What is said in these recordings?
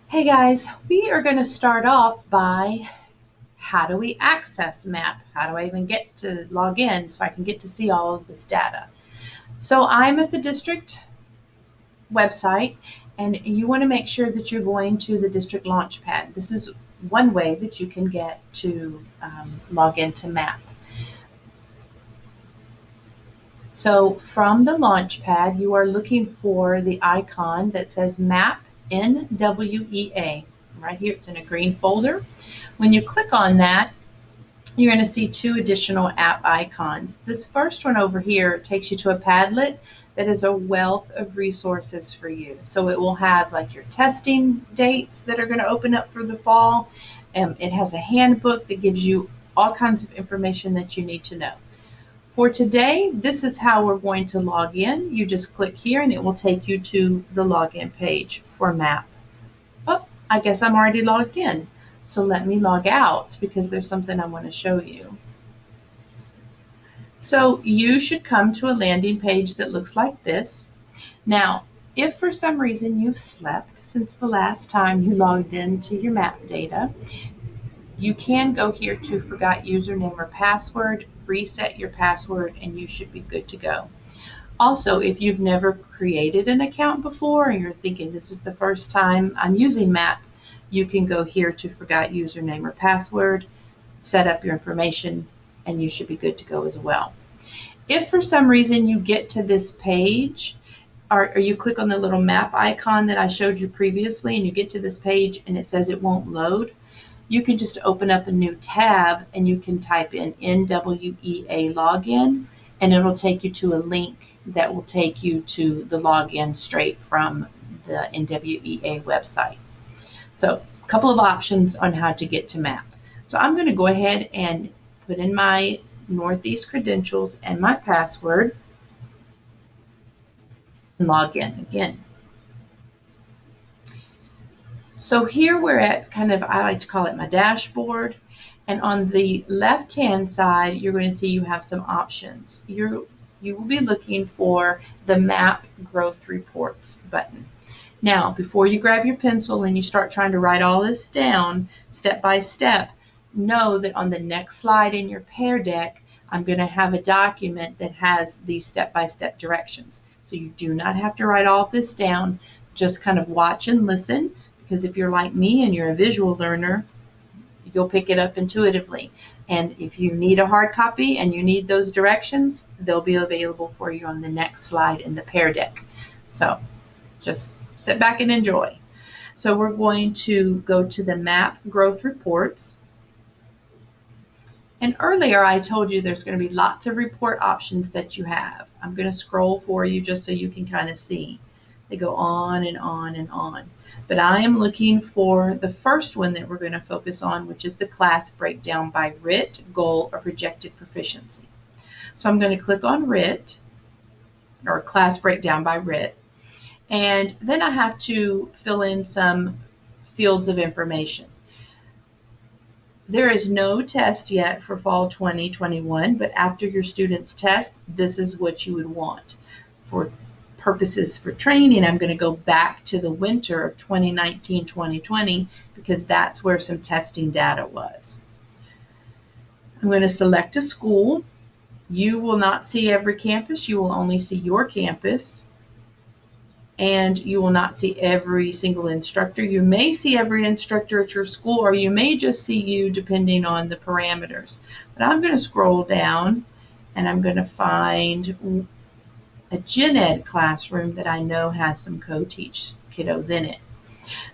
Hey guys, we are going to start off by how do we access MAP? How do I even get to log in so I can get to see all of this data? So I'm at the district website, and you want to make sure that you're going to the district launchpad. This is one way that you can get to log into MAP. So from the launchpad, you are looking for the icon that says MAP NWEA. Right here, it's in a green folder. When you click on that, you're going to see two additional app icons. This first one over here takes you to a Padlet that is a wealth of resources for you. So it will have like your testing dates that are going to open up for the fall. It has a handbook that gives you all kinds of information that you need to know. For today, this is how we're going to log in. You just click here and it will take you to the login page for MAP. Oh, I guess I'm already logged in. So let me log out because there's something I want to show you. So you should come to a landing page that looks like this. Now, if for some reason you've slept since the last time you logged into your MAP data, you can go here to forgot username or password, reset your password, and you should be good to go. Also, if you've never created an account before and you're thinking this is the first time I'm using MAP, you can go here to forgot username or password, set up your information, and you should be good to go as well. If for some reason you get to this page, or you click on the little map icon that I showed you previously, and you get to this page and it says it won't load, you can just open up a new tab and you can type in NWEA login, and it'll take you to a link that will take you to the login straight from the NWEA website. So a couple of options on how to get to MAP. So I'm going to go ahead and put in my Northeast credentials and my password and log in again. So here we're at kind of, I like to call it my dashboard. And on the left-hand side, you're going to see you have some options. You will be looking for the MAP Growth Reports button. Now, before you grab your pencil and you start trying to write all this down step by step, know that on the next slide in your Pear Deck, I'm going to have a document that has these step-by-step directions. So you do not have to write all this down. Just kind of watch and listen, because if you're like me and you're a visual learner, you'll pick it up intuitively. And if you need a hard copy and you need those directions, they'll be available for you on the next slide in the Pear Deck. So just sit back and enjoy. So we're going to go to the MAP Growth Reports. And earlier I told you there's going to be lots of report options that you have. I'm going to scroll for you just so you can kind of see. They go on and on and on. But I am looking for the first one that we're going to focus on, which is the class breakdown by RIT, goal, or projected proficiency. So I'm going to click on RIT, or class breakdown by RIT. And then I have to fill in some fields of information. There is no test yet for fall 2021, but after your students test, this is what you would want. For purposes for training, I'm going to go back to the winter of 2019-2020 because that's where some testing data was. I'm going to select a school. You will not see every campus. You will only see your campus. And you will not see every single instructor. You may see every instructor at your school, or you may just see you depending on the parameters. But I'm going to scroll down and I'm going to find a gen ed classroom that I know has some co-teach kiddos in it.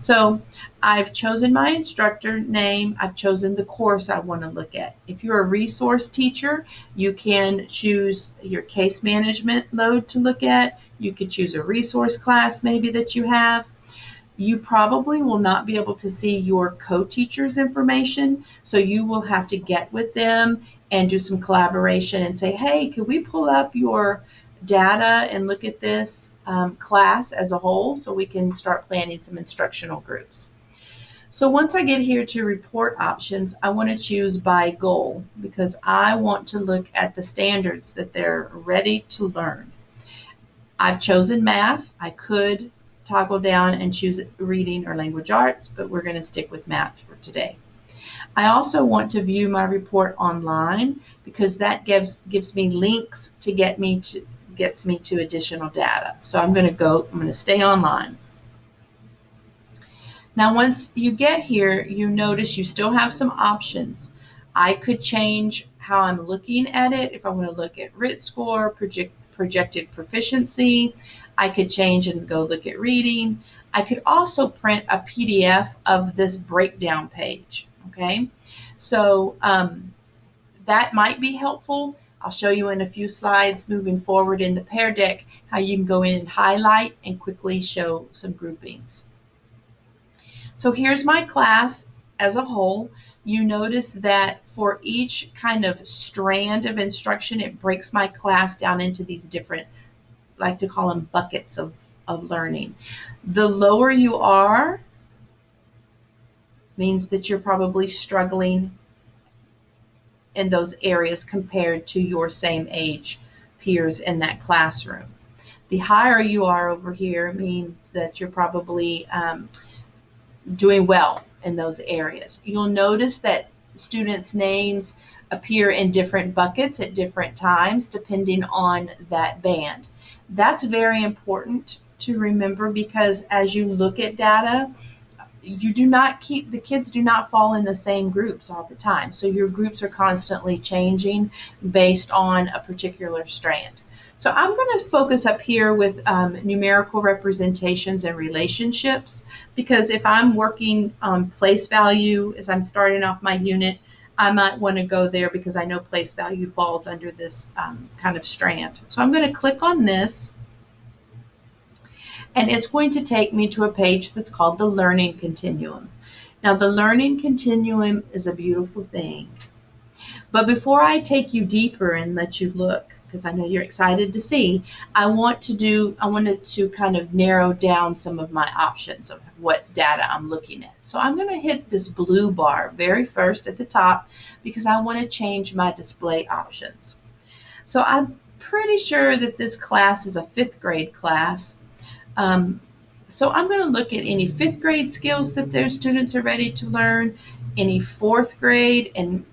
So I've chosen my instructor name. I've chosen the course I want to look at. If you're a resource teacher, you can choose your case management load to look at. You could choose a resource class maybe that you have. You probably will not be able to see your co-teacher's information, so you will have to get with them and do some collaboration and say, hey, can we pull up your data and look at this class as a whole so we can start planning some instructional groups. So once I get here to report options, I want to choose by goal because I want to look at the standards that they're ready to learn. I've chosen math. I could toggle down and choose reading or language arts, but we're going to stick with math for today. I also want to view my report online because that gives me links to gets me to additional data. So I'm going to stay online. Now, once you get here, you notice you still have some options. I could change how I'm looking at it. If I want to look at RIT score, projected proficiency, I could change and go look at reading. I could also print a PDF of this breakdown page. Okay, so that might be helpful. I'll show you in a few slides moving forward in the Pear Deck how you can go in and highlight and quickly show some groupings. So here's my class as a whole. You notice that for each kind of strand of instruction, it breaks my class down into these different, I like to call them buckets of learning. The lower you are means that you're probably struggling in those areas compared to your same age peers in that classroom. The higher you are over here means that you're probably doing well in those areas. You'll notice that students' names appear in different buckets at different times depending on that band. That's very important to remember because as you look at data, the kids do not fall in the same groups all the time. So your groups are constantly changing based on a particular strand. So I'm going to focus up here with numerical representations and relationships, because if I'm working place value as I'm starting off my unit, I might want to go there because I know place value falls under this kind of strand. So I'm going to click on this, and it's going to take me to a page that's called the Learning Continuum. Now, the Learning Continuum is a beautiful thing. But before I take you deeper and let you look, because I know you're excited to see, I wanted to kind of narrow down some of my options of what data I'm looking at. So I'm going to hit this blue bar very first at the top because I want to change my display options. So I'm pretty sure that this class is a 5th grade class. So I'm going to look at any 5th grade skills that those students are ready to learn, any 4th grade, and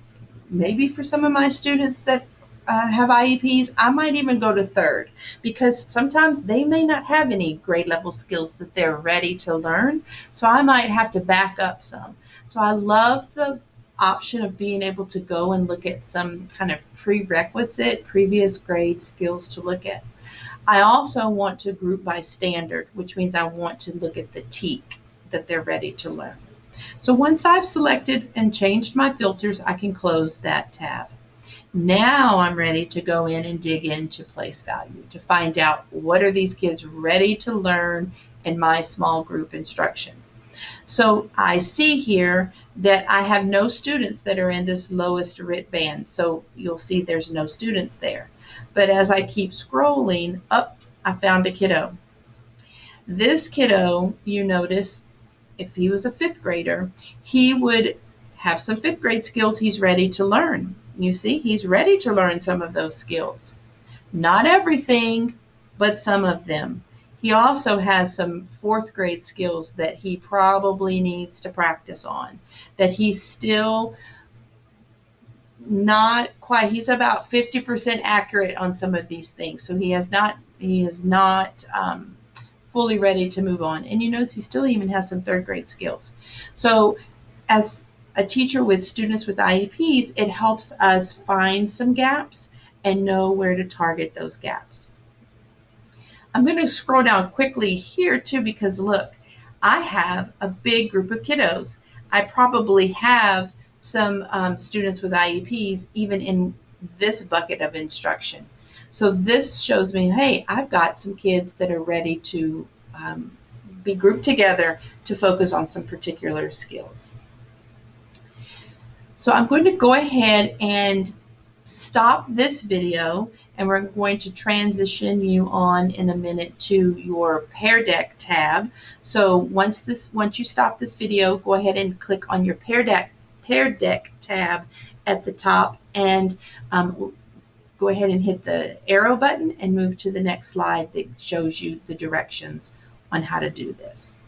maybe for some of my students that have IEPs, I might even go to 3rd, because sometimes they may not have any grade level skills that they're ready to learn. So I might have to back up some. So I love the option of being able to go and look at some kind of prerequisite previous grade skills to look at. I also want to group by standard, which means I want to look at the TEK that they're ready to learn. So once I've selected and changed my filters, I can close that tab. Now I'm ready to go in and dig into place value to find out what are these kids ready to learn in my small group instruction. So I see here that I have no students that are in this lowest RIT band. So you'll see there's no students there. But as I keep scrolling up, I found a kiddo. This kiddo, you notice, if he was a 5th grader, he would have some 5th grade skills he's ready to learn. You see, he's ready to learn some of those skills. Not everything, but some of them. He also has some 4th grade skills that he probably needs to practice on, that he's still not quite, he's about 50% accurate on some of these things. So he is not fully ready to move on. And you notice he still even has some 3rd grade skills. So as a teacher with students with IEPs, it helps us find some gaps and know where to target those gaps. I'm going to scroll down quickly here too, because look, I have a big group of kiddos. I probably have some students with IEPs even in this bucket of instruction. So this shows me, hey, I've got some kids that are ready to be grouped together to focus on some particular skills. So I'm going to go ahead and stop this video, and we're going to transition you on in a minute to your Pear Deck tab. So once you stop this video, go ahead and click on your Pear Deck tab at the top, and go ahead and hit the arrow button and move to the next slide that shows you the directions on how to do this.